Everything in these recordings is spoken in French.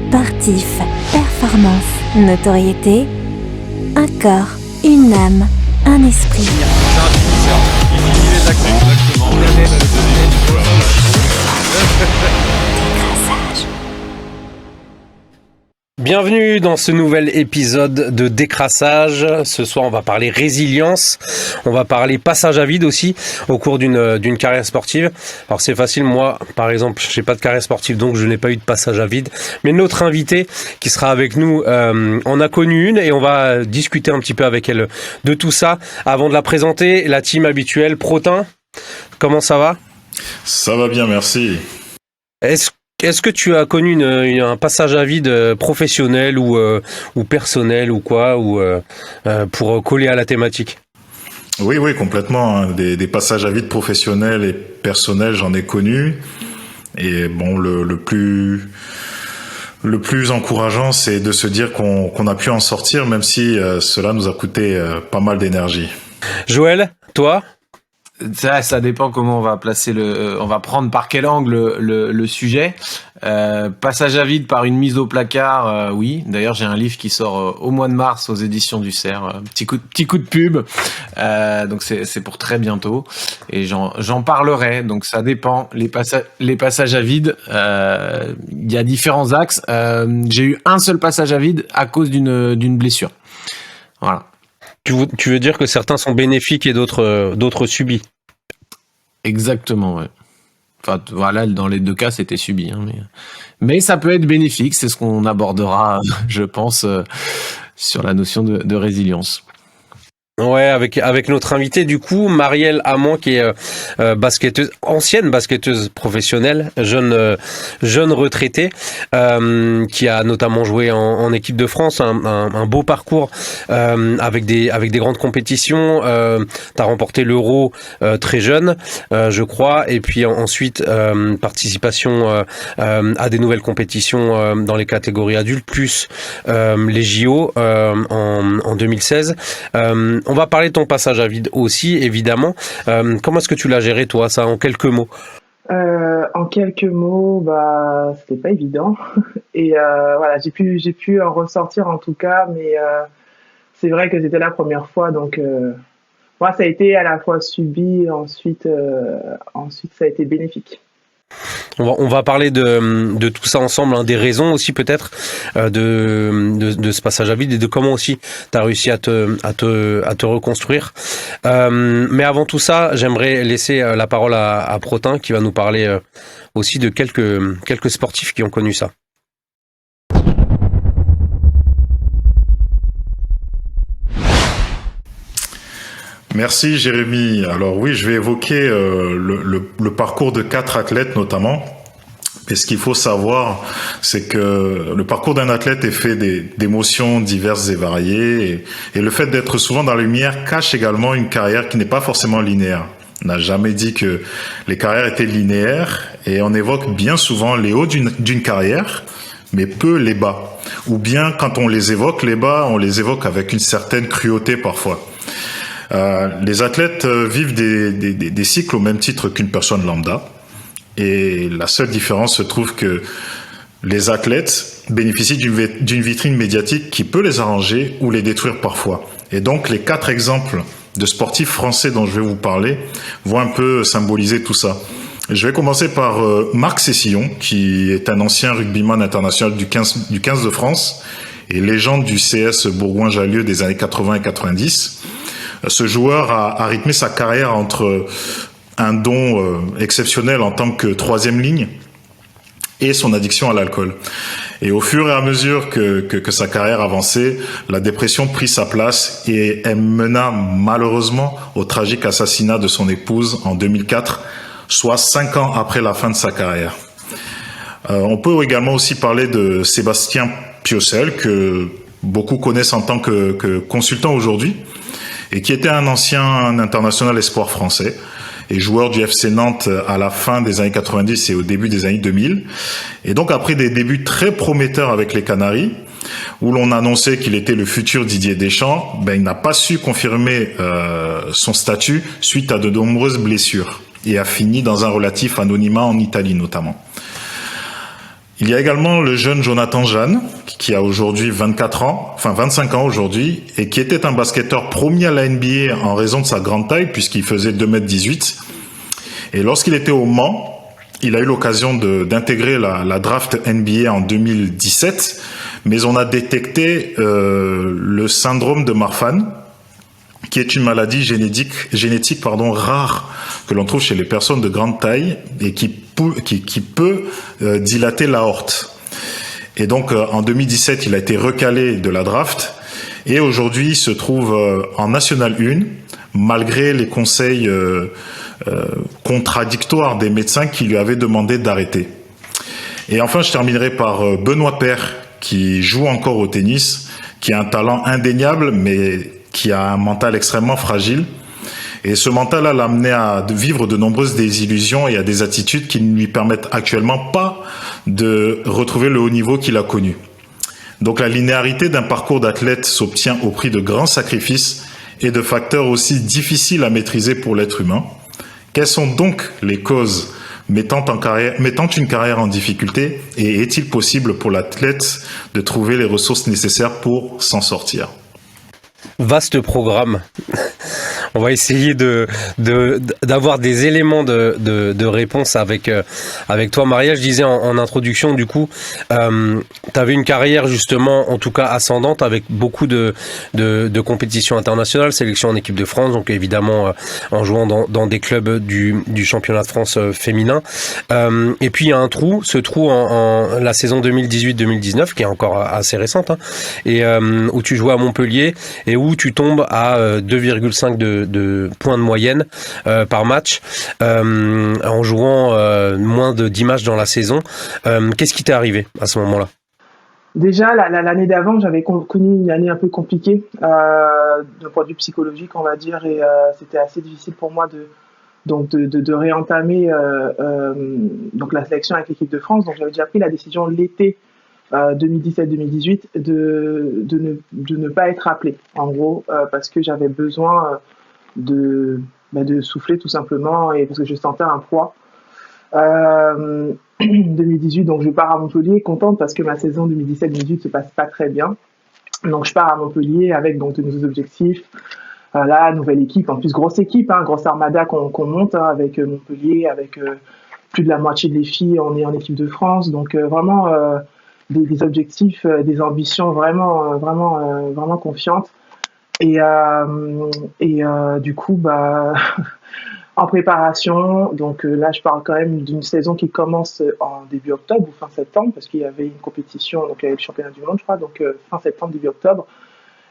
sportif, performance, notoriété, un corps, une âme, un esprit. C'est un finisseur. Il finit les actions. Exactement. Bienvenue dans ce nouvel épisode de Décrassage. Ce soir, on va parler résilience. On va parler passage à vide aussi au cours d'une carrière sportive. Alors c'est facile, moi, par exemple, j'ai pas de carrière sportive, donc je n'ai pas eu de passage à vide. Mais notre invitée qui sera avec nous en a connu une et on va discuter un petit peu avec elle de tout ça. Avant de la présenter, la team habituelle, Protin, comment ça va ? Ça va bien, merci. Est-ce que tu as connu un passage à vide professionnel ou personnel ou quoi, pour coller à la thématique ? Oui, complètement. Des passages à vide professionnels et personnels, j'en ai connu. Et bon, le plus encourageant, c'est de se dire qu'on a pu en sortir, même si cela nous a coûté pas mal d'énergie. Joël, toi ? Ça dépend comment on va placer on va prendre par quel angle le sujet. Passage à vide par une mise au placard, oui. D'ailleurs, j'ai un livre qui sort au mois de mars aux éditions du Cerf. Petit coup de pub. Donc c'est pour très bientôt. Et j'en parlerai. Donc ça dépend. Les passages à vide, il y a différents axes. J'ai eu un seul passage à vide à cause d'une blessure. Voilà. Tu veux dire que certains sont bénéfiques et d'autres subis ? Exactement, ouais. Enfin, voilà, dans les deux cas, c'était subi. Hein, mais ça peut être bénéfique, c'est ce qu'on abordera, je pense, sur la notion de résilience. Ouais, avec notre invitée du coup, Marielle Amand, qui est ancienne basketteuse professionnelle, jeune retraitée, qui a notamment joué en équipe de France, un beau parcours avec des grandes compétitions. T'as remporté l'Euro très jeune, je crois, et puis ensuite participation à des nouvelles compétitions dans les catégories adultes, plus les JO en 2016. On va parler de ton passage à vide aussi, évidemment. Comment est-ce que tu l'as géré, toi, ça, en quelques mots ? En quelques mots, c'était pas évident. Et voilà, j'ai pu en ressortir en tout cas, mais c'est vrai que c'était la première fois, donc moi, ça a été à la fois subi, ensuite ça a été bénéfique. On va parler de tout ça ensemble, hein, des raisons aussi peut-être de ce passage à vide et de comment aussi tu as réussi à te reconstruire. Mais avant tout ça, j'aimerais laisser la parole à Protin qui va nous parler aussi de quelques sportifs qui ont connu ça. Merci Jérémy. Alors oui, je vais évoquer le parcours de 4 athlètes notamment. Et ce qu'il faut savoir, c'est que le parcours d'un athlète est fait d'émotions diverses et variées. Et le fait d'être souvent dans la lumière cache également une carrière qui n'est pas forcément linéaire. On n'a jamais dit que les carrières étaient linéaires. Et on évoque bien souvent les hauts d'une carrière, mais peu les bas. Ou bien quand on les évoque, les bas, on les évoque avec une certaine cruauté parfois. Les athlètes vivent des cycles au même titre qu'une personne lambda. Et la seule différence se trouve que les athlètes bénéficient d'une vitrine médiatique qui peut les arranger ou les détruire parfois. Et donc, les 4 exemples de sportifs français dont je vais vous parler vont un peu symboliser tout ça. Je vais commencer par Marc Sessillon, qui est un ancien rugbyman international du 15 de France et légende du CS Bourgoin-Jallieu des années 80 et 90. Ce joueur a rythmé sa carrière entre un don exceptionnel en tant que 3e ligne et son addiction à l'alcool. Et au fur et à mesure que sa carrière avançait, la dépression prit sa place et elle mena malheureusement au tragique assassinat de son épouse en 2004, soit 5 ans après la fin de sa carrière. On peut également aussi parler de Sébastien Piocel, que beaucoup connaissent en tant que consultant aujourd'hui, et qui était un ancien international espoir français et joueur du FC Nantes à la fin des années 90 et au début des années 2000. Et donc après des débuts très prometteurs avec les Canaries, où l'on annonçait qu'il était le futur Didier Deschamps, il n'a pas su confirmer son statut suite à de nombreuses blessures et a fini dans un relatif anonymat en Italie notamment. Il y a également le jeune Jonathan Jeanne, qui a aujourd'hui 25 ans aujourd'hui, et qui était un basketteur promis à la NBA en raison de sa grande taille, puisqu'il faisait 2,18 m. Et lorsqu'il était au Mans, il a eu l'occasion d'intégrer la draft NBA en 2017, mais on a détecté le syndrome de Marfan, qui est une maladie génétique rare que l'on trouve chez les personnes de grande taille et qui peut dilater l'aorte. Et donc en 2017, il a été recalé de la draft et aujourd'hui il se trouve en National 1 malgré les conseils contradictoires des médecins qui lui avaient demandé d'arrêter. Et enfin, je terminerai par Benoît Paire qui joue encore au tennis, qui a un talent indéniable mais qui a un mental extrêmement fragile. Et ce mental-là l'a amené à vivre de nombreuses désillusions et à des attitudes qui ne lui permettent actuellement pas de retrouver le haut niveau qu'il a connu. Donc la linéarité d'un parcours d'athlète s'obtient au prix de grands sacrifices et de facteurs aussi difficiles à maîtriser pour l'être humain. Quelles sont donc les causes mettant une carrière en difficulté et est-il possible pour l'athlète de trouver les ressources nécessaires pour s'en sortir ? Vaste programme. On va essayer d'avoir des éléments de réponse avec toi, Maria. Je disais en introduction, du coup, tu avais une carrière justement, en tout cas ascendante, avec beaucoup de compétitions internationales, sélection en équipe de France, donc évidemment en jouant dans des clubs du championnat de France féminin. Et puis il y a ce trou en la saison 2018-2019, qui est encore assez récente, hein, et où tu jouais à Montpellier et où tu tombes à 2,5 de points de moyenne par match en jouant moins de 10 matchs dans la saison. Qu'est-ce qui t'est arrivé à ce moment-là ? Déjà, l'année d'avant, j'avais connu une année un peu compliquée d'un point de vue psychologique, on va dire, et c'était assez difficile pour moi de réentamer donc la sélection avec l'équipe de France. Donc j'avais déjà pris la décision l'été 2017-2018 de ne pas être appelé, en gros, parce que j'avais besoin de souffler tout simplement et parce que je sentais un poids. 2018, donc je pars à Montpellier, contente parce que ma saison 2017-2018 se passe pas très bien. Donc je pars à Montpellier avec donc de nouveaux objectifs. Là, nouvelle équipe, en plus grosse équipe, grosse armada qu'on monte avec Montpellier, avec plus de la moitié des filles, on est en équipe de France, donc vraiment des objectifs, des ambitions vraiment confiantes. Et du coup, en préparation, donc là je parle quand même d'une saison qui commence en début octobre ou fin septembre, parce qu'il y avait une compétition, donc il y avait le championnat du monde, je crois, donc fin septembre, début octobre.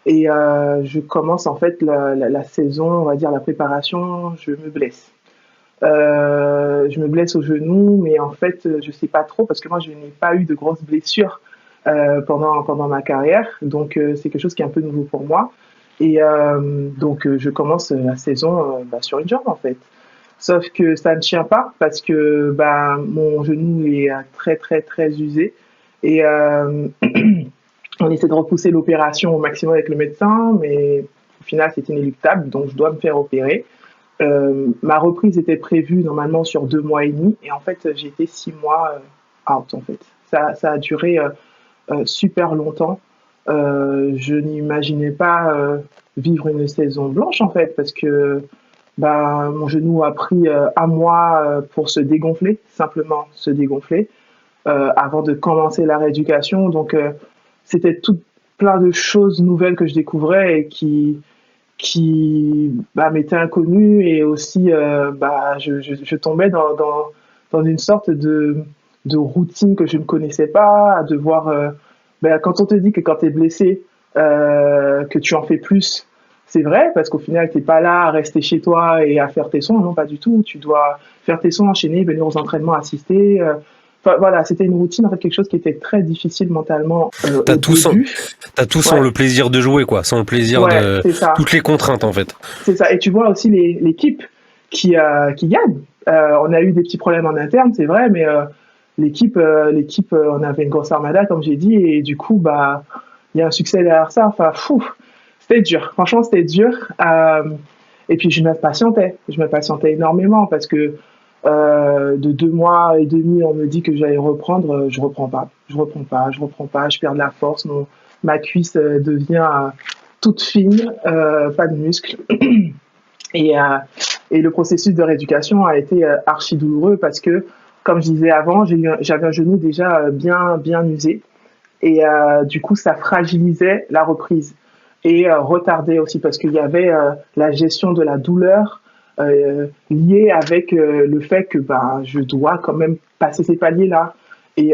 Et je commence en fait la saison, on va dire la préparation, je me blesse. Je me blesse au genou, mais en fait, je sais pas trop parce que moi, je n'ai pas eu de grosses blessures pendant ma carrière, donc c'est quelque chose qui est un peu nouveau pour moi. Et donc, je commence la saison sur une jambe en fait. Sauf que ça ne tient pas parce que mon genou est très très très usé et on essaie de repousser l'opération au maximum avec le médecin, mais au final c'est inéluctable, donc je dois me faire opérer. Ma reprise était prévue normalement sur 2 mois et demi et en fait j'ai été 6 mois out en fait. Ça a duré super longtemps. Je n'imaginais pas vivre une saison blanche en fait parce que mon genou a pris 1 mois pour se dégonfler, simplement se dégonfler, avant de commencer la rééducation. Donc c'était tout plein de choses nouvelles que je découvrais et qui m'étaient inconnues et aussi je tombais dans une sorte de routine que je ne connaissais pas, à devoir quand on te dit que quand tu es blessé que tu en fais plus, c'est vrai parce qu'au final tu n'es pas là à rester chez toi et à faire tes soins, non pas du tout, tu dois faire tes soins, enchaîner, venir aux entraînements, assister. Voilà, c'était une routine, en fait, quelque chose qui était très difficile mentalement. T'as tout sans le plaisir de jouer, quoi, sans le plaisir de toutes les contraintes, en fait. C'est ça. Et tu vois aussi l'équipe qui gagne. On a eu des petits problèmes en interne, c'est vrai, mais l'équipe, on avait une grosse armada, comme j'ai dit, et du coup, il y a un succès derrière ça. Enfin, c'était dur. Franchement, c'était dur. Et puis, je me patientais énormément parce que De 2 mois et demi, on me dit que j'allais reprendre, je reprends pas, je perds de la force, ma cuisse devient toute fine, pas de muscles. Et, euh, et le processus de rééducation a été archi douloureux parce que, comme je disais avant, j'avais un genou déjà bien usé. Et du coup, ça fragilisait la reprise et retardait aussi parce qu'il y avait la gestion de la douleur liée avec le fait que je dois quand même passer ces paliers-là. Et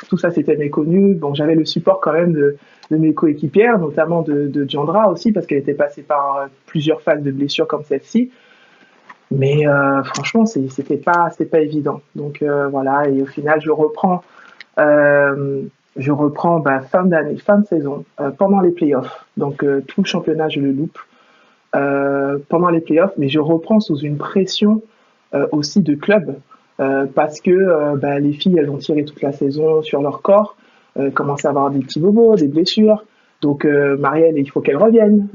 tout ça, c'était méconnu. Bon, j'avais le support quand même de mes coéquipières, notamment de Diandra aussi, parce qu'elle était passée par plusieurs phases de blessures comme celle-ci. Mais franchement, c'était pas évident. Donc voilà, et au final, je reprends fin d'année, fin de saison, pendant les playoffs. Donc tout le championnat, je le loupe pendant les playoffs, mais je reprends sous une pression aussi de club parce que les filles, elles ont tiré toute la saison sur leur corps, commencent à avoir des petits bobos, des blessures. Donc Marielle, il faut qu'elle revienne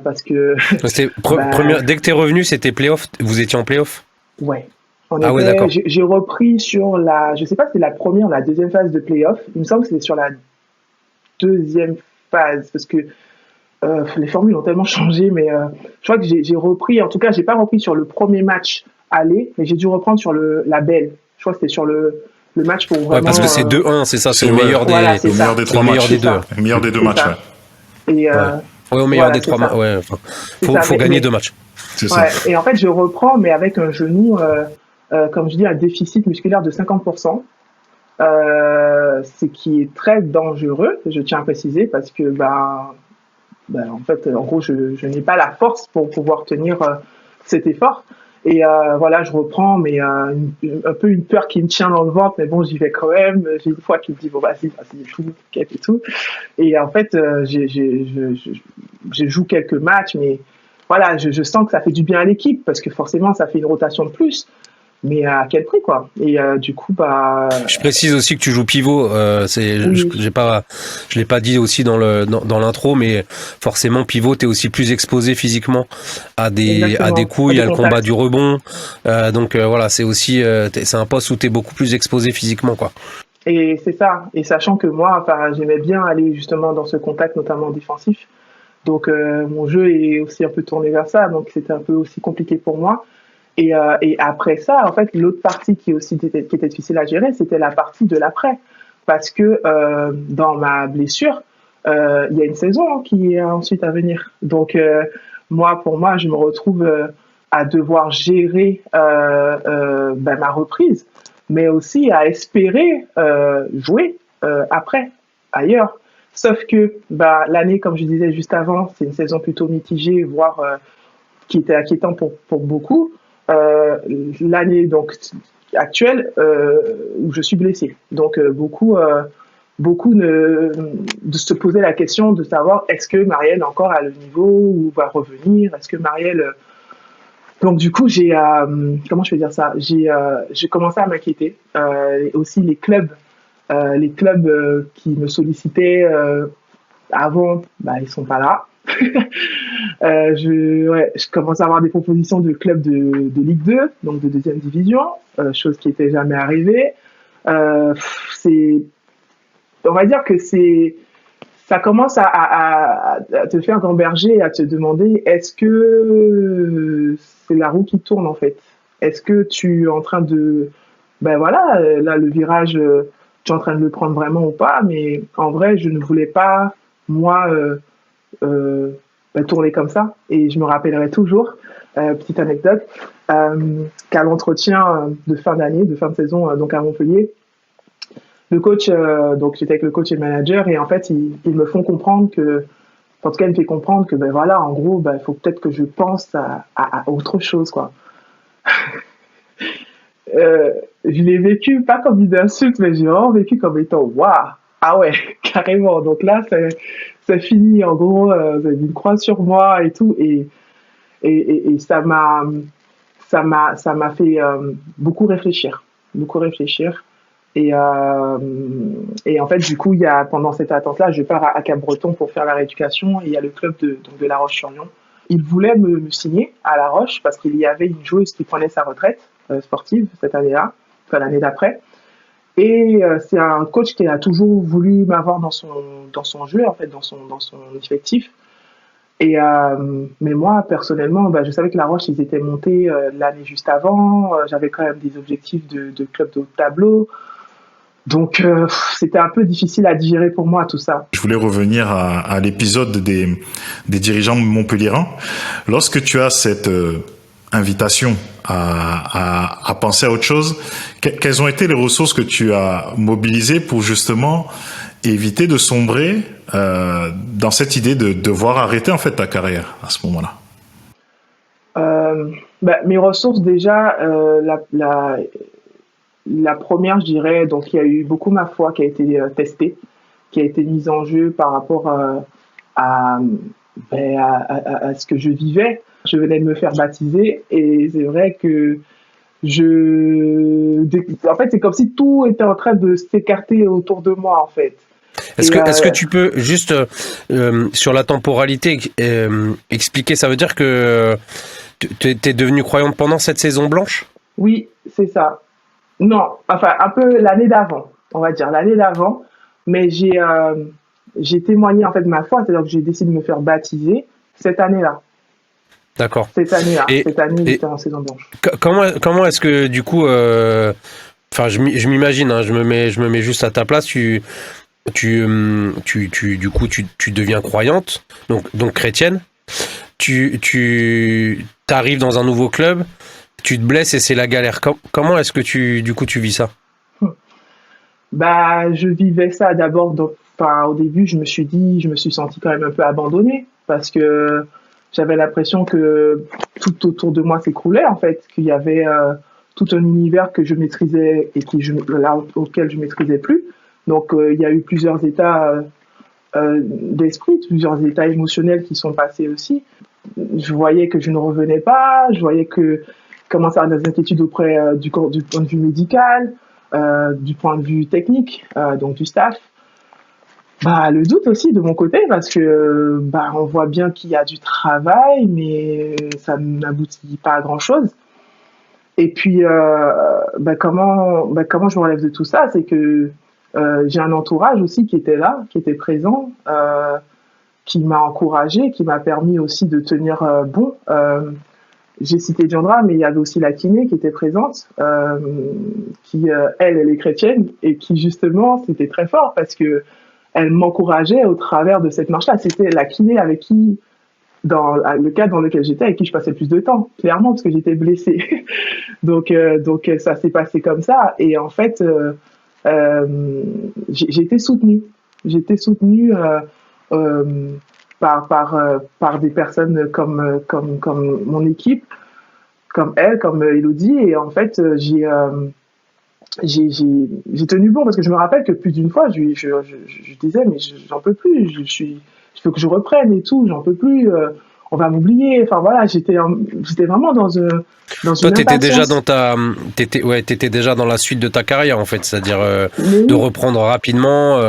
parce que dès que t'es revenu, c'était playoff. Vous étiez en playoff. Ouais. Ouais, d'accord. J'ai repris sur je sais pas si c'est la première ou la deuxième phase de playoff. Il me semble que c'était sur la deuxième phase parce que les formules ont tellement changé, mais je crois que j'ai repris. En tout cas, j'ai pas repris sur le premier match aller, mais j'ai dû reprendre sur la belle. Je crois que c'était sur le match pour vraiment. Ouais, parce que c'est 2-1, c'est ça, c'est le meilleur des. Voilà, le meilleur des trois matchs. Le meilleur des deux matchs. Et au meilleur des trois matchs. Ouais, faut gagner 2 matchs. C'est ça. Et en fait, je reprends, mais avec un genou, comme je dis, un déficit musculaire de 50%. Ce qui est très dangereux, je tiens à préciser, parce que en fait, en gros, je n'ai pas la force pour pouvoir tenir cet effort. Et voilà, je reprends, mais un peu une peur qui me tient dans le ventre, mais bon, j'y vais quand même. J'ai une fois qui me dit, bon, vas-y, tout, et tout. Et en fait, je joue quelques matchs, mais voilà, je sens que ça fait du bien à l'équipe, parce que forcément, ça fait une rotation de plus. Mais à quel prix, quoi? Et du coup, Je précise aussi que tu joues pivot. Oui. Je l'ai pas dit aussi dans l'intro, mais forcément pivot, t'es aussi plus exposé physiquement à des coups. Il y a le combat du rebond. Donc voilà, c'est aussi c'est un poste où t'es beaucoup plus exposé physiquement, quoi. Et c'est ça. Et sachant que moi, j'aimais bien aller justement dans ce contact, notamment défensif. Donc mon jeu est aussi un peu tourné vers ça. Donc c'était un peu aussi compliqué pour moi. Et après ça, en fait, l'autre partie qui était difficile à gérer, c'était la partie de l'après. Parce que dans ma blessure, il y a une saison qui est ensuite à venir. Donc, pour moi, je me retrouve à devoir gérer ma reprise, mais aussi à espérer jouer après, ailleurs. Sauf que l'année, comme je disais juste avant, c'est une saison plutôt mitigée, voire qui était inquiétante pour beaucoup. L'année donc actuelle où je suis blessée. Donc beaucoup de se poser la question de savoir est-ce que Marielle encore à le niveau ou va revenir, est-ce que Marielle donc du coup j'ai comment je peux dire ça, j'ai commencé à m'inquiéter. Aussi les clubs qui me sollicitaient avant, ils sont pas là. Je commence à avoir des propositions de clubs de Ligue 2, donc de deuxième division, chose qui n'était jamais arrivée. On va dire que ça commence à te faire gamberger et à te demander est-ce que c'est la roue qui tourne en fait? Est-ce que tu es en train de là le virage tu es en train de le prendre vraiment ou pas? Mais en vrai je ne voulais pas moi tourner comme ça. Et je me rappellerai toujours, petite anecdote, qu'à l'entretien de fin d'année, de fin de saison, donc à Montpellier, le coach, donc j'étais avec le coach et le manager, et en fait, ils me font comprendre que, en tout cas, il me fait comprendre que, en gros, il faut peut-être que je pense à autre chose, quoi. Je l'ai vécu, pas comme une insulte, mais j'ai vraiment vécu comme étant, waouh, ah ouais, carrément. Donc là, ça finit, en gros, vous avez mis une croix sur moi et tout, et ça m'a fait beaucoup réfléchir. Et en fait, du coup, pendant cette attente-là, je pars à Cap-Breton pour faire la rééducation, et il y a le club de La Roche-sur-Yon. Ils voulaient me signer à La Roche parce qu'il y avait une joueuse qui prenait sa retraite, sportive cette année-là, enfin l'année d'après. Et c'est un coach qui a toujours voulu m'avoir dans son jeu, en fait, dans son effectif. Et mais moi, personnellement, bah, je savais que La Roche, ils étaient montés l'année juste avant. J'avais quand même des objectifs de club de haut de tableau. Donc, c'était un peu difficile à digérer pour moi, tout ça. Je voulais revenir à l'épisode des dirigeants montpelliérains. Lorsque tu as cette invitation à penser à autre chose, quelles ont été les ressources que tu as mobilisées pour justement éviter de sombrer dans cette idée de devoir arrêter en fait ta carrière à ce moment-là? Mes ressources, déjà, la première, je dirais, donc il y a eu beaucoup ma foi qui a été testée, qui a été mise en jeu par rapport à ce que je vivais. Je venais de me faire baptiser et c'est vrai que en fait, c'est comme si tout était en train de s'écarter autour de moi, en fait. Est-ce que tu peux juste sur la temporalité expliquer, ça veut dire que tu es devenu croyante pendant cette saison blanche? Oui, c'est ça. Non, enfin un peu l'année d'avant, on va dire l'année d'avant, mais j'ai témoigné en fait de ma foi, c'est-à-dire que j'ai décidé de me faire baptiser cette année-là. D'accord. Cette année-là, cette année et j'étais en saison blanche. Comment est-ce que du coup, enfin je m'imagine, hein, je me mets juste à ta place, du coup tu deviens croyante, donc chrétienne, tu arrives dans un nouveau club, tu te blesses et c'est la galère. Comment est-ce que tu vis ça? Bah, je vivais ça d'abord. Enfin, au début, je me suis sentie quand même un peu abandonnée parce que j'avais l'impression que tout autour de moi s'écroulait en fait, qu'il y avait tout un univers que je maîtrisais et auquel je maîtrisais plus. Donc, il y a eu plusieurs états d'esprit, plusieurs états émotionnels qui sont passés aussi. Je voyais que je ne revenais pas, je voyais que commençaient à avoir des inquiétudes auprès du point de vue médical, du point de vue technique, donc du staff. Bah, le doute aussi de mon côté, parce que bah, on voit bien qu'il y a du travail, mais ça n'aboutit pas à grand-chose. Et puis, comment je me relève de tout ça? C'est que j'ai un entourage aussi qui était là, qui était présent, qui m'a encouragé, qui m'a permis aussi de tenir bon. J'ai cité Diandra, mais il y avait aussi la kiné qui était présente, qui, elle est chrétienne, et qui justement, c'était très fort parce que elle m'encourageait au travers de cette marche-là. C'était la kiné avec qui, dans le cadre dans lequel j'étais, avec qui je passais plus de temps, clairement, parce que j'étais blessée. donc, ça s'est passé comme ça. Et en fait, j'ai été soutenue. J'étais soutenue par des personnes comme mon équipe, comme elle, comme Elodie. Et en fait, j'ai tenu bon parce que je me rappelle que plus d'une fois, je disais, mais j'en peux plus, il faut que je reprenne et tout, j'en peux plus. On va m'oublier. Enfin voilà, j'étais vraiment dans une Toi, t'étais déjà impatience. t'étais déjà dans la suite de ta carrière en fait, c'est-à-dire Mais de oui, reprendre rapidement.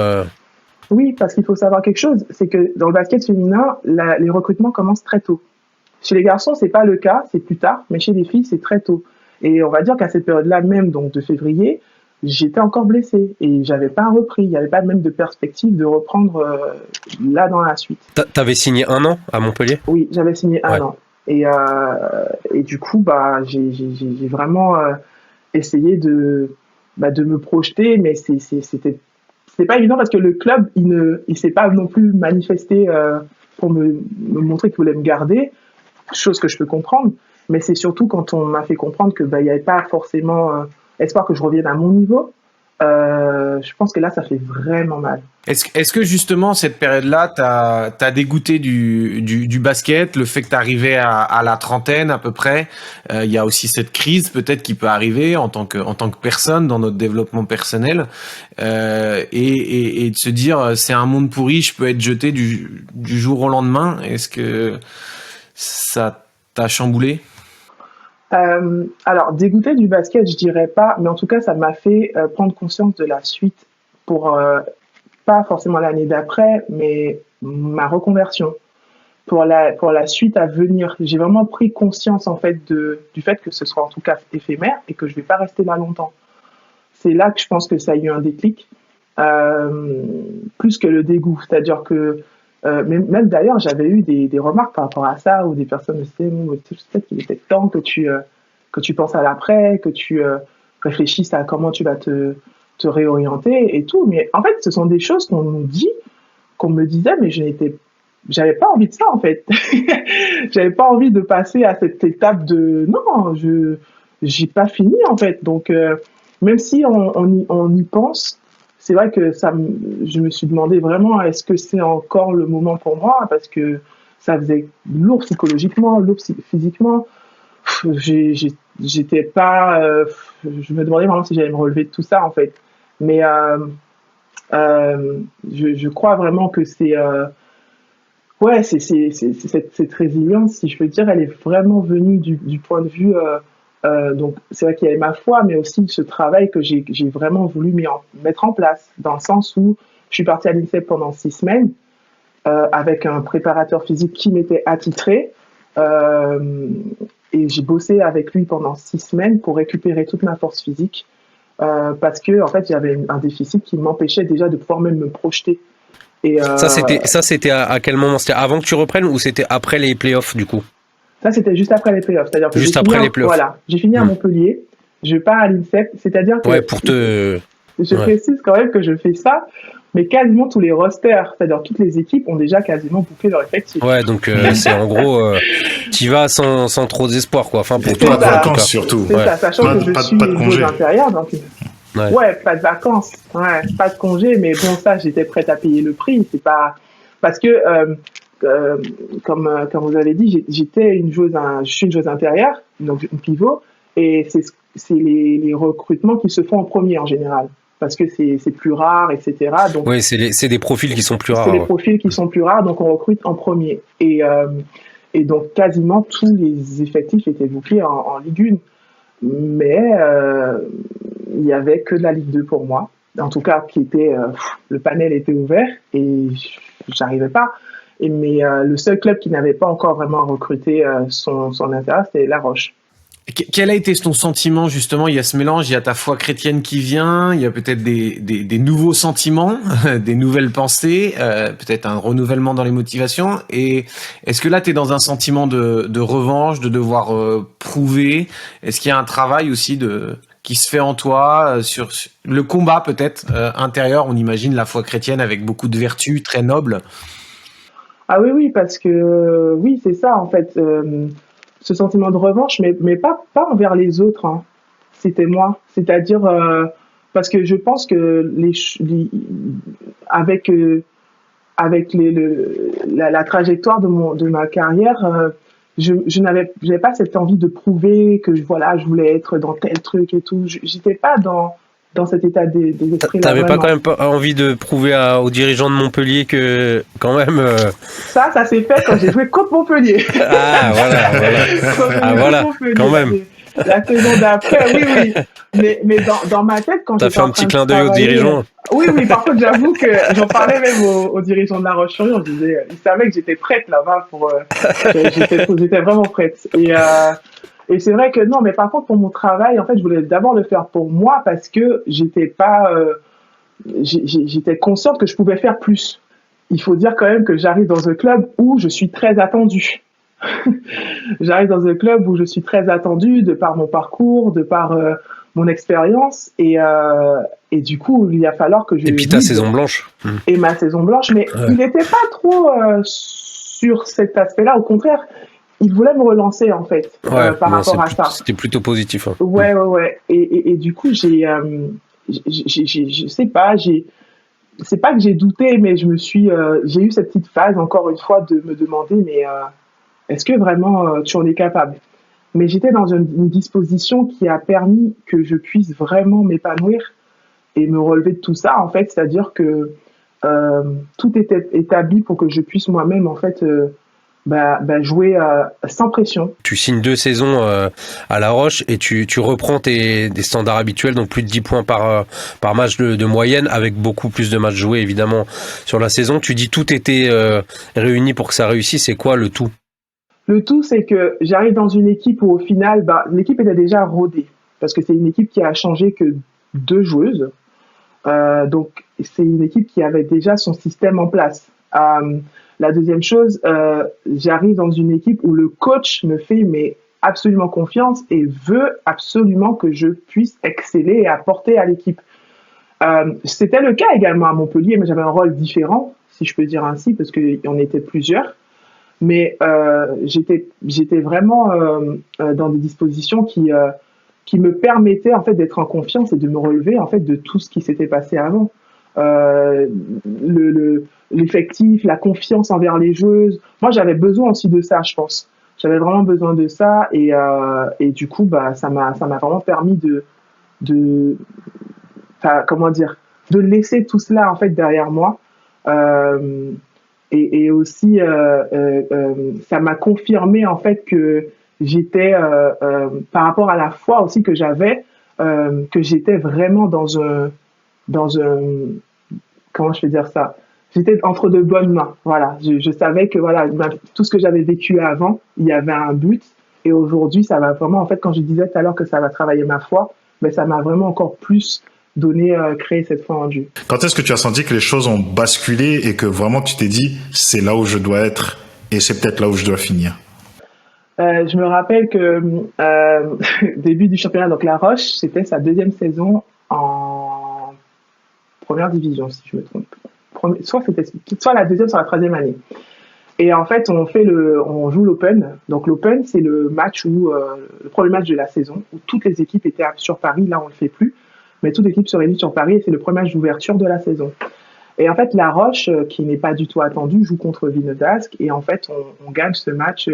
oui, parce qu'il faut savoir quelque chose, c'est que dans le basket féminin, les recrutements commencent très tôt. Chez les garçons, c'est pas le cas, c'est plus tard, mais chez les filles, c'est très tôt. Et on va dire qu'à cette période-là même, donc de février, j'étais encore blessée et j'avais pas repris. Il n'y avait pas même de perspective de reprendre là dans la suite. T'avais signé 1 an à Montpellier? Oui, j'avais signé un Ouais. an. Et du coup, bah, j'ai vraiment essayé de me projeter, mais c'était pas évident parce que le club, il s'est pas non plus manifesté pour me montrer qu'il voulait me garder, chose que je peux comprendre. Mais c'est surtout quand on m'a fait comprendre que il n'y avait pas forcément espoir que je revienne à mon niveau. Je pense que là, ça fait vraiment mal. Est-ce que justement cette période-là t'as dégoûté du basket, le fait que t'arrivais à la trentaine à peu près, il y a aussi cette crise peut-être qui peut arriver en tant que personne dans notre développement personnel, et de se dire c'est un monde pourri, je peux être jeté du jour au lendemain. Est-ce que ça t'a chamboulé? Alors, dégoûté du basket, je dirais pas, mais en tout cas, ça m'a fait prendre conscience de la suite pour pas forcément l'année d'après, mais ma reconversion. pour la suite à venir. J'ai vraiment pris conscience en fait du fait que ce sera en tout cas éphémère et que je vais pas rester là longtemps. C'est là que je pense que ça a eu un déclic, plus que le dégoût. C'est-à-dire que même d'ailleurs, j'avais eu des remarques par rapport à ça, où des personnes me disaient peut-être qu'il était temps que tu penses à l'après, que tu réfléchisses à comment tu vas te réorienter et tout. Mais en fait, ce sont des choses qu'on nous dit, qu'on me disait, mais j'avais pas envie de ça en fait. J'avais pas envie de passer à cette étape de non, j'ai pas fini en fait. Donc même si on y pense, c'est vrai que je me suis demandé vraiment est-ce que c'est encore le moment pour moi, parce que ça faisait lourd psychologiquement, lourd physiquement. J'étais pas, je me demandais vraiment si j'allais me relever de tout ça en fait. Mais je crois vraiment que c'est ouais, c'est cette résilience, si je peux dire, elle est vraiment venue du point de vue. Donc, c'est vrai qu'il y avait ma foi, mais aussi ce travail que j'ai vraiment voulu mettre en place, dans le sens où je suis partie à l'INSEP pendant 6 semaines avec un préparateur physique qui m'était attitré. Et j'ai bossé avec lui pendant 6 semaines pour récupérer toute ma force physique parce que, en fait, j'avais un déficit qui m'empêchait déjà de pouvoir même me projeter. Et Ça, c'était à quel moment? C'était avant que tu reprennes ou c'était après les playoffs du coup? Ça, c'était juste après les playoffs. C'est-à-dire que juste après les playoffs. Voilà, j'ai fini à Montpellier, je pars à l'INSEP, c'est-à-dire que... Ouais, pour te... Je précise quand même que je fais ça, mais quasiment tous les rosters, c'est-à-dire toutes les équipes ont déjà quasiment bouclé leur effectif. Ouais, donc c'est en gros, tu vas sans trop d'espoir, quoi. Enfin, pour toi, toi, de vacances surtout. C'est ça, sachant que je suis pas de congé. intérieur, donc... Ouais, pas de vacances, pas de congé, mais bon, ça, j'étais prête à payer le prix. C'est pas... Parce que... comme vous avez dit, je suis une joueuse intérieure, donc une pivot, et c'est les recrutements qui se font en premier en général, parce que c'est plus rare, etc. Donc, oui, c'est des profils qui sont plus rares. C'est des profils qui sont plus rares, donc on recrute en premier. Et donc quasiment tous les effectifs étaient bouclés en Ligue 1, mais il n'y avait que de la Ligue 2 pour moi. En tout cas, le panel était ouvert et j'arrivais pas. Mais le seul club qui n'avait pas encore vraiment recruté son intérêt, c'était La Roche. Quel a été ton sentiment justement? Il y a ce mélange, il y a ta foi chrétienne qui vient, il y a peut-être des nouveaux sentiments, des nouvelles pensées, peut-être un renouvellement dans les motivations. Et est-ce que là, tu es dans un sentiment de revanche, de devoir prouver? Est-ce qu'il y a un travail aussi qui se fait en toi sur le combat peut-être intérieur? On imagine la foi chrétienne avec beaucoup de vertus très nobles. Ah oui, parce que oui, c'est ça en fait, ce sentiment de revanche, mais pas envers les autres, hein. C'était moi, c'est-à-dire parce que je pense que avec la trajectoire de ma carrière, j'avais pas cette envie de prouver que je voulais être dans tel truc et tout. J'étais pas dans cet état d'esprit. T'avais pas quand même pas envie de prouver aux dirigeants de Montpellier que quand même. Ça s'est fait quand j'ai joué contre Montpellier. Ah voilà. Montpellier, Quand même. La saison d'après, oui. Mais dans ma tête, quand t'as fait un petit clin d'œil aux dirigeants. Oui. Par contre, j'avoue que j'en parlais même aux dirigeants de La Roche-sur-Yon. Je disais, ils savaient que j'étais prête là-bas j'étais vraiment prête. Et c'est vrai que non, mais par contre, pour mon travail, en fait, je voulais d'abord le faire pour moi parce que j'étais consciente que je pouvais faire plus. Il faut dire quand même que j'arrive dans un club où je suis très attendue. J'arrive dans un club où je suis très attendue de par mon parcours, de par mon expérience. Et du coup, il va falloir que je... Et puis ta saison blanche. Et ma saison blanche, mais il n'était pas trop sur cet aspect-là. Au contraire, il voulait me relancer en fait par rapport à ça. C'était plutôt positif. Hein. Ouais. Et du coup, je sais pas, c'est pas que j'ai douté, mais j'ai eu cette petite phase encore une fois de me demander, mais est-ce que vraiment tu en es capable? Mais j'étais dans une disposition qui a permis que je puisse vraiment m'épanouir et me relever de tout ça en fait, c'est-à-dire que tout était établi pour que je puisse moi-même en fait jouer sans pression. Tu signes 2 saisons à La Roche et tu reprends des standards habituels, donc plus de 10 points par match de moyenne, avec beaucoup plus de matchs joués évidemment sur la saison. Tu dis tout était réuni pour que ça réussisse, c'est quoi le tout? Le tout, c'est que j'arrive dans une équipe où au final, l'équipe était déjà rodée, parce que c'est une équipe qui a changé que 2 joueuses. Donc c'est une équipe qui avait déjà son système en place. La deuxième chose, j'arrive dans une équipe où le coach me fait absolument confiance et veut absolument que je puisse exceller et apporter à l'équipe. C'était le cas également à Montpellier, mais j'avais un rôle différent, si je peux dire ainsi, parce qu'on était plusieurs. Mais j'étais vraiment dans des dispositions qui me permettaient en fait d'être en confiance et de me relever en fait de tout ce qui s'était passé avant. L'effectif, la confiance envers les joueuses. Moi, j'avais besoin aussi de ça, je pense. J'avais vraiment besoin de ça et du coup, ça m'a vraiment permis de laisser tout cela en fait derrière moi. Et aussi, ça m'a confirmé en fait que j'étais, par rapport à la foi aussi que j'avais, que j'étais vraiment dans un, comment je peux dire ça? J'étais entre de bonnes mains. Voilà, je savais que voilà, tout ce que j'avais vécu avant, il y avait un but. Et aujourd'hui, ça va vraiment, en fait, quand je disais tout à l'heure que ça va travailler ma foi, ça m'a vraiment encore plus créer cette foi en Dieu. Quand est-ce que tu as senti que les choses ont basculé et que vraiment tu t'es dit c'est là où je dois être et c'est peut-être là où je dois finir? Je me rappelle que début du championnat, donc La Roche, c'était sa 2e saison en première division, si je me trompe. Soit la 2e, soit la 3e année. Et en fait, on joue l'Open. Donc l'Open, c'est le match le premier match de la saison où toutes les équipes étaient sur Paris. Là, on le fait plus. Mais toute l'équipe se réunit sur Paris et c'est le premier match d'ouverture de la saison. Et en fait, La Roche, qui n'est pas du tout attendue, joue contre Villeneuve d'Ascq et en fait, on gagne ce match,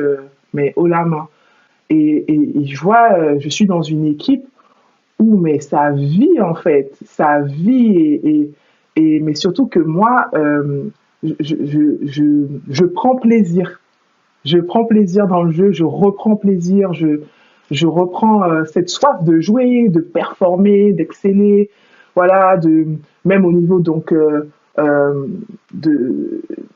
mais haut la main. Et je vois, je suis dans une équipe où ça vit en fait, ça vit mais surtout que moi, je prends plaisir. Je prends plaisir dans le jeu, je reprends plaisir, je reprends cette soif de jouer, de performer, d'exceller, voilà, même au niveau donc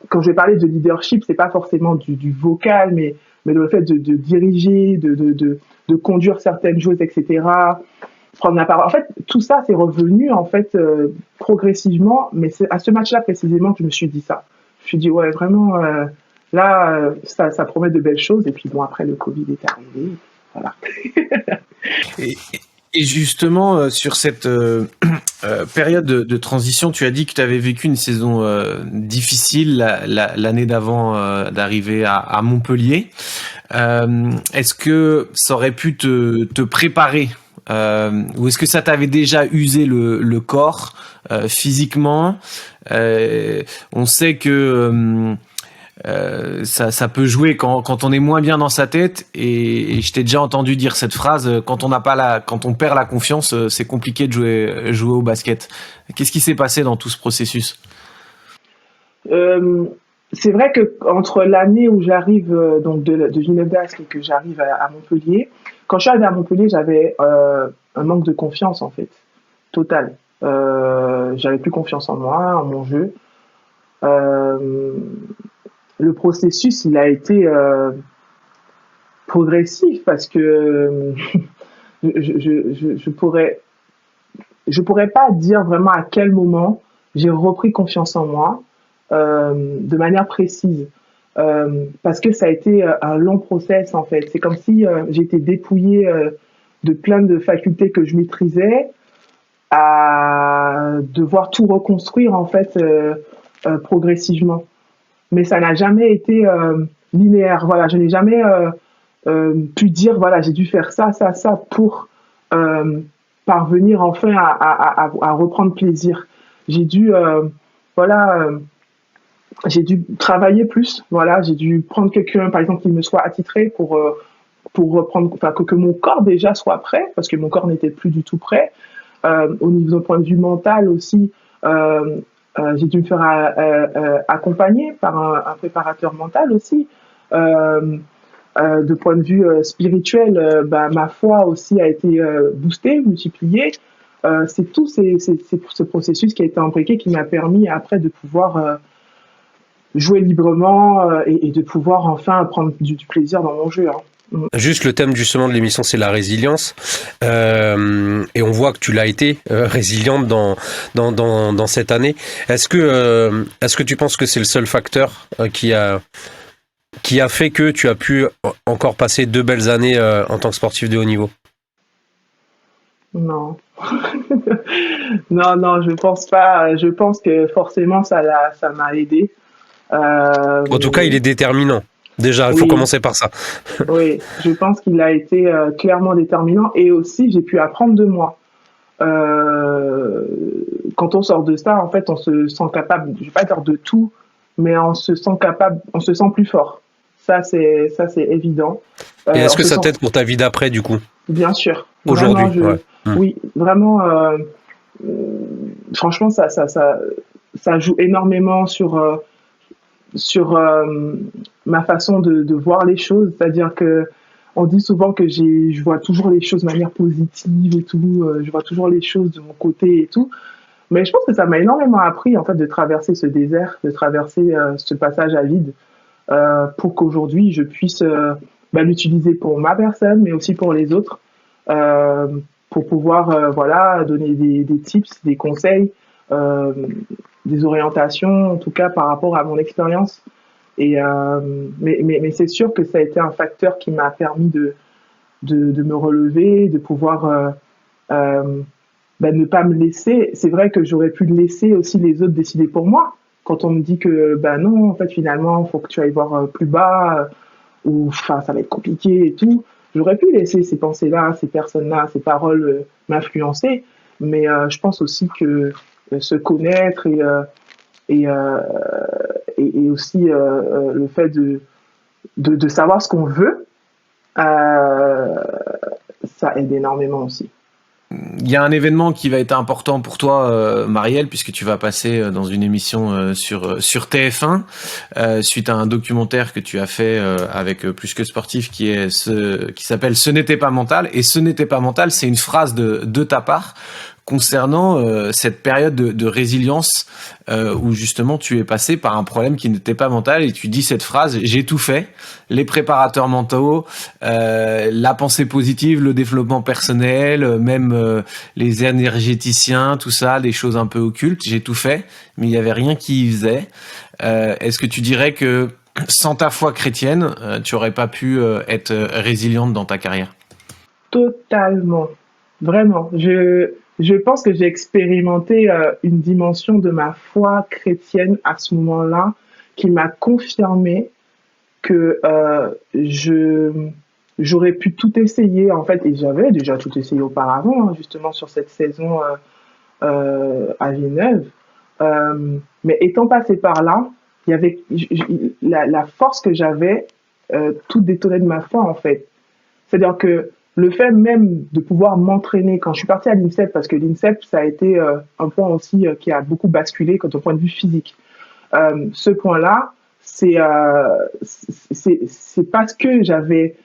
quand je vais parler de leadership, c'est pas forcément du vocal, mais le fait de diriger, de conduire certaines choses, etc. Prendre la parole. En fait, tout ça c'est revenu en fait progressivement, mais c'est à ce match-là précisément que je me suis dit ça. Je me suis dit ouais vraiment là ça promet de belles choses et puis bon après le Covid est arrivé. Voilà. Et justement, sur cette période de transition, tu as dit que tu avais vécu une saison difficile l'année d'avant d'arriver à Montpellier. Est-ce que ça aurait pu te préparer ou est-ce que ça t'avait déjà usé le corps physiquement? On sait que ça peut jouer quand on est moins bien dans sa tête et je t'ai déjà entendu dire cette phrase quand on perd la confiance, c'est compliqué de jouer au basket. Qu'est-ce qui s'est passé dans tout ce processus? C'est vrai que entre l'année où j'arrive donc de Villeneuve d'Ascq et que j'arrive à Montpellier, quand je suis arrivée à Montpellier, j'avais un manque de confiance en fait, total. J'avais plus confiance en moi, en mon jeu. Le processus, il a été progressif parce que je pourrais pas dire vraiment à quel moment j'ai repris confiance en moi de manière précise parce que ça a été un long process en fait. C'est comme si j'ai été dépouillée de plein de facultés que je maîtrisais à devoir tout reconstruire en fait progressivement. Mais ça n'a jamais été linéaire. Voilà, je n'ai jamais pu dire voilà, j'ai dû faire ça pour parvenir enfin à reprendre plaisir. J'ai dû j'ai dû travailler plus. Voilà, j'ai dû prendre quelqu'un par exemple qui me soit attitré pour reprendre, enfin que mon corps déjà soit prêt parce que mon corps n'était plus du tout prêt. Au niveau d'un point de vue mental aussi. J'ai dû me faire accompagner par un préparateur mental aussi. De point de vue spirituel, ma foi aussi a été boostée, multipliée. C'est tout ce processus qui a été imbriqué qui m'a permis après de pouvoir jouer librement et de pouvoir enfin prendre du plaisir dans mon jeu. Hein. Juste le thème justement de l'émission, c'est la résilience, et on voit que tu l'as été résiliente dans cette année. Est-ce que tu penses que c'est le seul facteur qui a fait que tu as pu encore passer 2 belles années en tant que sportif de haut niveau? Non. non, je pense pas. Je pense que forcément ça m'a aidé. En tout cas, il est déterminant. Déjà, il faut commencer par ça. Oui, je pense qu'il a été clairement déterminant et aussi j'ai pu apprendre de moi. Quand on sort de ça, en fait, on se sent capable, je vais pas dire de tout, mais on se sent capable, on se sent plus fort. Ça c'est évident. Et est-ce que ça t'aide pour ta vie d'après, du coup? Bien sûr. Aujourd'hui, vraiment, oui, vraiment. Franchement, ça joue énormément sur ma façon de voir les choses. C'est-à-dire que on dit souvent que je vois toujours les choses de manière positive et tout. Je vois toujours les choses de mon côté et tout. Mais je pense que ça m'a énormément appris en fait de traverser ce désert, de traverser ce passage à vide, pour qu'aujourd'hui je puisse l'utiliser pour ma personne, mais aussi pour les autres, pour pouvoir donner des tips, des conseils, des orientations, en tout cas par rapport à mon expérience. Et mais c'est sûr que ça a été un facteur qui m'a permis de me relever, de pouvoir ne pas me laisser. C'est vrai que j'aurais pu laisser aussi les autres décider pour moi. Quand on me dit que non, en fait finalement, il faut que tu ailles voir plus bas, ou enfin ça va être compliqué et tout. J'aurais pu laisser ces pensées-là, ces personnes-là, ces paroles m'influencer, mais je pense aussi que se connaître et aussi le fait de savoir ce qu'on veut, ça aide énormément aussi. Il y a un événement qui va être important pour toi, Marielle, puisque tu vas passer dans une émission sur TF1 suite à un documentaire que tu as fait avec Plus que Sportif qui s'appelle Ce n'était pas mental. Et ce n'était pas mental, c'est une phrase de ta part concernant cette période de résilience où justement tu es passé par un problème qui n'était pas mental et tu dis cette phrase: j'ai tout fait, les préparateurs mentaux, la pensée positive, le développement personnel, même les énergéticiens, tout ça, des choses un peu occultes, j'ai tout fait, mais il n'y avait rien qui y faisait. Est-ce que tu dirais que sans ta foi chrétienne, tu n'aurais pas pu être résiliente dans ta carrière? Totalement, vraiment. Je pense que j'ai expérimenté une dimension de ma foi chrétienne à ce moment-là qui m'a confirmé que j'aurais pu tout essayer en fait, et j'avais déjà tout essayé auparavant, hein, justement sur cette saison à Villeneuve. Mais étant passé par là, il y avait la force que j'avais, tout détonnait de ma foi en fait. C'est-à-dire que le fait même de pouvoir m'entraîner, quand je suis partie à l'INSEP, parce que l'INSEP, ça a été un point aussi qui a beaucoup basculé au point de vue physique. Ce point-là, c'est parce que j'avais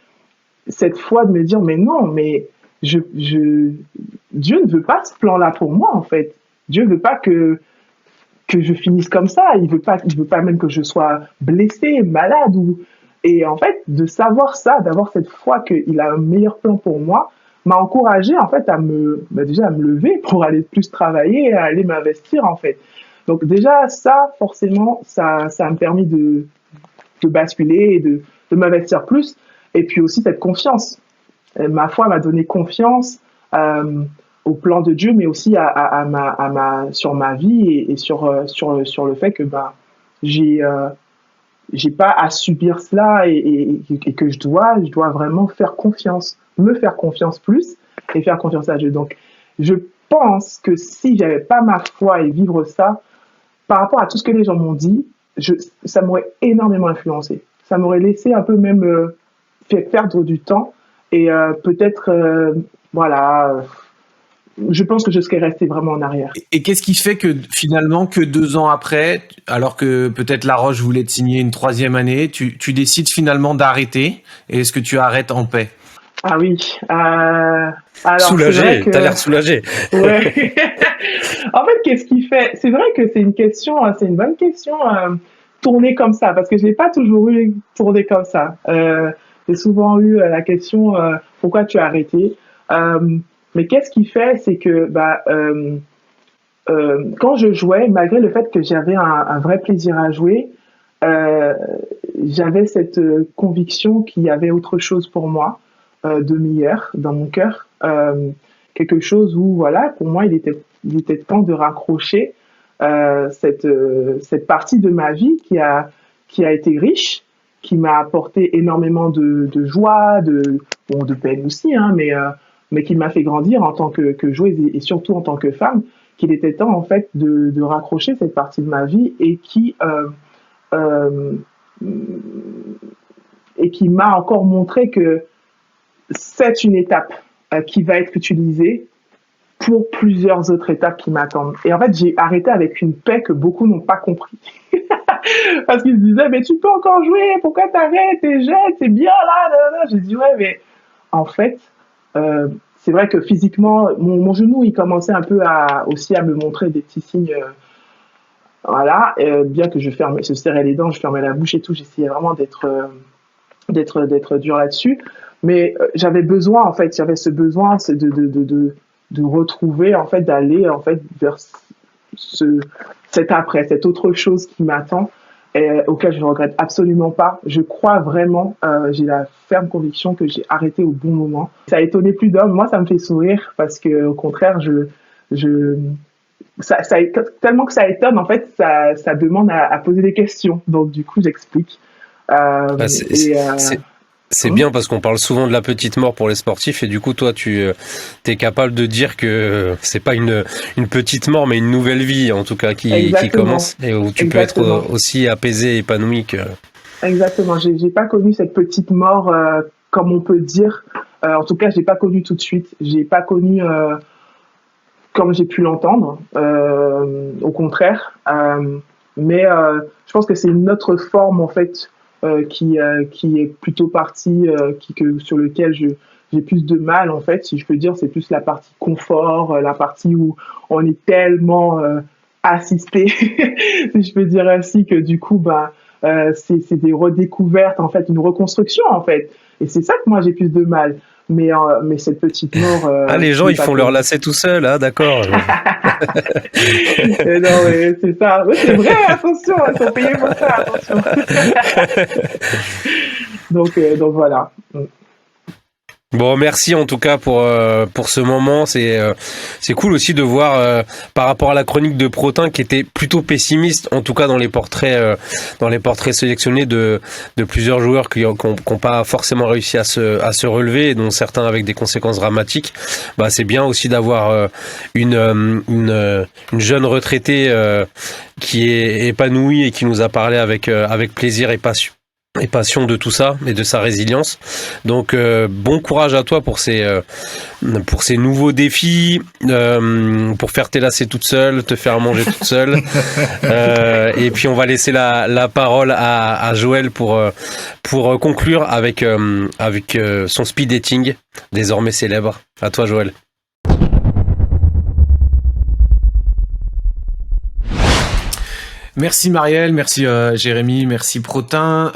cette foi de me dire, mais non, mais Dieu ne veut pas ce plan-là pour moi, en fait. Dieu ne veut pas que je finisse comme ça. Il veut pas même que je sois blessée, malade Et en fait, de savoir ça, d'avoir cette foi qu'il a un meilleur plan pour moi, m'a encouragée en fait déjà à me lever pour aller plus travailler, à aller m'investir en fait. Donc déjà ça, forcément, ça m'a permis de basculer et de m'investir plus. Et puis aussi cette confiance. Ma foi m'a donné confiance au plan de Dieu, mais aussi sur ma vie et sur le fait que j'ai pas à subir cela et que je dois vraiment me faire confiance plus et faire confiance à Dieu. Donc, je pense que si j'avais pas ma foi et vivre ça, par rapport à tout ce que les gens m'ont dit, ça m'aurait énormément influencé. Ça m'aurait laissé un peu même fait perdre du temps et peut-être, je pense que je serais restée vraiment en arrière. Et qu'est-ce qui fait que finalement, que 2 ans après, alors que peut-être La Roche voulait te signer une 3e année, tu décides finalement d'arrêter, et est-ce que tu arrêtes en paix? Ah oui. Alors, Soulagé, t'as l'air soulagé. Ouais. En fait, qu'est-ce qui fait? C'est vrai que c'est une question, c'est une bonne question, tournée comme ça, parce que je n'ai pas toujours eu tourné comme ça. J'ai souvent eu la question, pourquoi tu as arrêté? Mais qu'est-ce qui fait? C'est que quand je jouais, malgré le fait que j'avais un vrai plaisir à jouer, j'avais cette conviction qu'il y avait autre chose pour moi de meilleur dans mon cœur. Quelque chose où, voilà, pour moi, il était temps de raccrocher cette partie de ma vie qui a été riche, qui m'a apporté énormément de joie, de peine aussi, hein, mais qui m'a fait grandir en tant que joueuse et surtout en tant que femme, qu'il était temps, en fait, de raccrocher cette partie de ma vie et qui m'a encore montré que c'est une étape qui va être utilisée pour plusieurs autres étapes qui m'attendent. Et en fait, j'ai arrêté avec une paix que beaucoup n'ont pas compris. Parce qu'ils se disaient, mais tu peux encore jouer, pourquoi t'arrêtes, t'es jeune, c'est bien là. J'ai dit, ouais, mais en fait, c'est vrai que physiquement, mon genou, il commençait un peu aussi à me montrer des petits signes. Voilà, bien que je serrais les dents, je fermais la bouche et tout, j'essayais vraiment d'être dur là-dessus. Mais j'avais besoin, en fait, j'avais ce besoin de retrouver, en fait, d'aller, en fait, vers cette autre chose qui m'attend, auquel je ne regrette absolument pas. Je crois vraiment, j'ai la ferme conviction que j'ai arrêté au bon moment. Ça a étonné plus d'hommes. Moi, ça me fait sourire parce que, au contraire, tellement que ça étonne, en fait, ça demande à poser des questions. Donc, du coup, j'explique. C'est bien parce qu'on parle souvent de la petite mort pour les sportifs et du coup toi tu es capable de dire que c'est pas une petite mort mais une nouvelle vie en tout cas qui commence et où tu peux être aussi apaisé et épanoui que... Exactement, j'ai pas connu cette petite mort comme on peut dire, en tout cas je l'ai pas connue tout de suite, j'ai pas connu comme j'ai pu l'entendre, au contraire, mais je pense que c'est une autre forme en fait qui est plutôt partie sur lequel j'ai plus de mal en fait, si je peux dire. C'est plus la partie confort, la partie où on est tellement assisté si je peux dire ainsi, que du coup c'est des redécouvertes en fait, une reconstruction en fait, et c'est ça que moi j'ai plus de mal. Mais cette petite mort... les gens, ils font leur lacet tout seuls, hein, d'accord. Non, mais c'est ça. Oui, c'est vrai, attention, ils sont payés pour ça, attention. Donc voilà. Bon, merci en tout cas pour ce moment. C'est cool aussi de voir par rapport à la chronique de Protin qui était plutôt pessimiste, en tout cas dans les portraits sélectionnés de plusieurs joueurs qui ont pas forcément réussi à se relever, et dont certains avec des conséquences dramatiques. Bah c'est bien aussi d'avoir une jeune retraitée qui est épanouie et qui nous a parlé avec plaisir et passion de tout ça et de sa résilience. Donc bon courage à toi pour ces nouveaux défis, pour faire tes lacets toute seule, te faire manger toute seule. Et puis on va laisser la parole à Joël pour conclure avec son speed dating désormais célèbre. À toi Joël. Merci Marielle, merci Jérémy, merci Protin.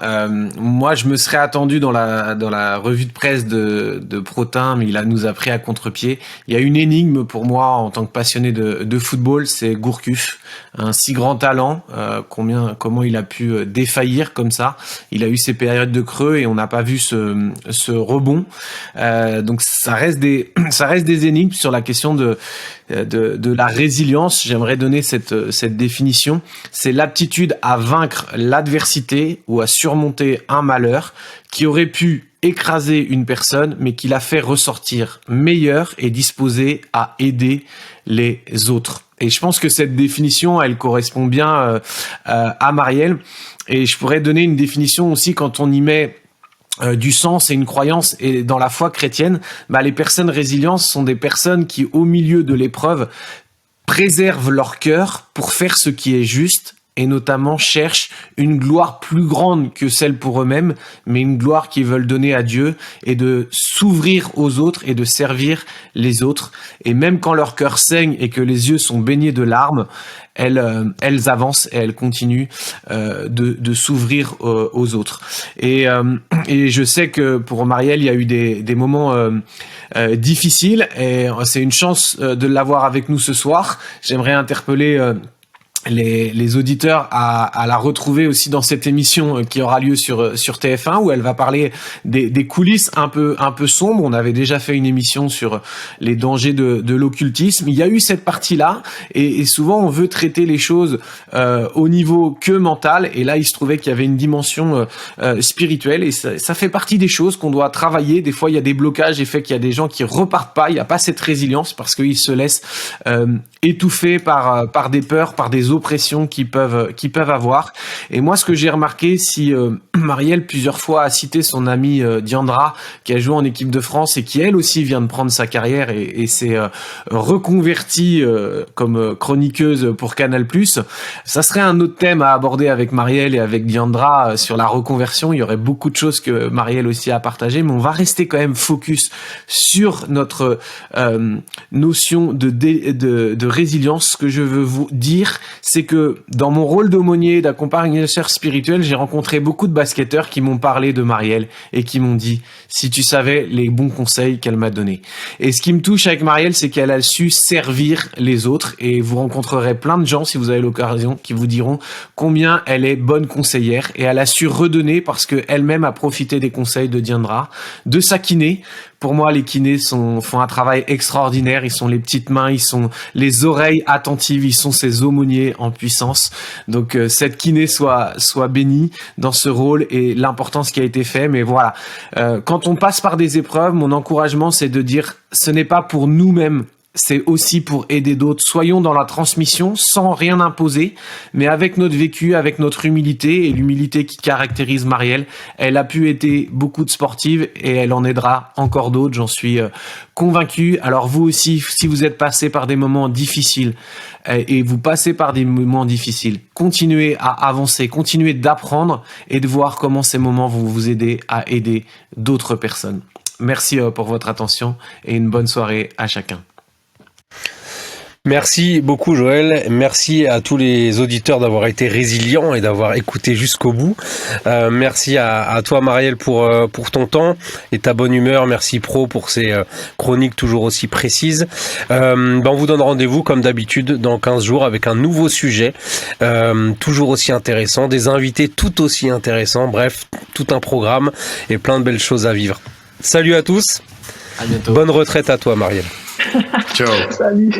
Moi, je me serais attendu dans la revue de presse de Protin, mais il nous a pris à contre-pied. Il y a une énigme pour moi en tant que passionné de football, c'est Gourcuff, un si grand talent. Comment il a pu défaillir comme ça. Il a eu ses périodes de creux et on n'a pas vu ce rebond. Donc ça reste des énigmes sur la question de la résilience. J'aimerais donner cette définition. C'est l'aptitude à vaincre l'adversité ou à surmonter un malheur qui aurait pu écraser une personne, mais qui l'a fait ressortir meilleur et disposé à aider les autres. Et je pense que cette définition, elle correspond bien à Marielle. Et je pourrais donner une définition aussi quand on y met du sens et une croyance et dans la foi chrétienne, les personnes résilientes sont des personnes qui, au milieu de l'épreuve, préservent leur cœur pour faire ce qui est juste et notamment cherchent une gloire plus grande que celle pour eux-mêmes, mais une gloire qu'ils veulent donner à Dieu et de s'ouvrir aux autres et de servir les autres. Et même quand leur cœur saigne et que les yeux sont baignés de larmes, elles avancent et elles continuent de s'ouvrir aux autres. Et je sais que pour Marielle, il y a eu des moments difficiles et c'est une chance de l'avoir avec nous ce soir. J'aimerais interpeller les auditeurs à la retrouver aussi dans cette émission qui aura lieu sur TF1 où elle va parler des coulisses un peu sombres. On avait déjà fait une émission sur les dangers de l'occultisme. Il y a eu cette partie-là et souvent on veut traiter les choses au niveau que mental et là il se trouvait qu'il y avait une dimension spirituelle et ça fait partie des choses qu'on doit travailler. Des fois il y a des blocages et fait qu'il y a des gens qui repartent pas, il n'y a pas cette résilience parce qu'ils se laissent étouffer par des peurs, par des oppressions qu'ils peuvent avoir. Et moi, ce que j'ai remarqué, si Marielle plusieurs fois a cité son amie Diandra, qui a joué en équipe de France et qui elle aussi vient de prendre sa carrière et s'est reconvertie comme chroniqueuse pour Canal+. Ça serait un autre thème à aborder avec Marielle et avec Diandra sur la reconversion. Il y aurait beaucoup de choses que Marielle aussi a partagées, mais on va rester quand même focus sur notre notion de résilience. Ce que je veux vous dire, c'est que dans mon rôle d'aumônier, d'accompagnateur spirituel, j'ai rencontré beaucoup de basketteurs qui m'ont parlé de Marielle et qui m'ont dit « si tu savais les bons conseils qu'elle m'a donnés ». Et ce qui me touche avec Marielle, c'est qu'elle a su servir les autres et vous rencontrerez plein de gens, si vous avez l'occasion, qui vous diront combien elle est bonne conseillère et elle a su redonner parce qu'elle-même a profité des conseils de Diandra, de sa kiné. Pour moi, les kinés font un travail extraordinaire. Ils sont les petites mains, ils sont les oreilles attentives, ils sont ces aumôniers en puissance. Donc, cette kiné soit bénie dans ce rôle et l'importance qui a été fait. Mais voilà, quand on passe par des épreuves, mon encouragement, c'est de dire, ce n'est pas pour nous-mêmes. C'est aussi pour aider d'autres. Soyons dans la transmission sans rien imposer, mais avec notre vécu, avec notre humilité et l'humilité qui caractérise Marielle. Elle a pu aider beaucoup de sportives et elle en aidera encore d'autres, j'en suis convaincu. Alors vous aussi, si vous êtes passé par des moments difficiles et vous passez par des moments difficiles, continuez à avancer, continuez d'apprendre et de voir comment ces moments vont vous aider à aider d'autres personnes. Merci pour votre attention et une bonne soirée à chacun. Merci beaucoup Joël, merci à tous les auditeurs d'avoir été résilients et d'avoir écouté jusqu'au bout. Merci à toi Marielle pour ton temps et ta bonne humeur. Merci Pro pour ces chroniques toujours aussi précises. On vous donne rendez-vous comme d'habitude dans 15 jours avec un nouveau sujet toujours aussi intéressant, des invités tout aussi intéressants, bref, tout un programme et plein de belles choses à vivre. Salut à tous, à bientôt. Bonne retraite à toi Marielle. Ciao. Salut.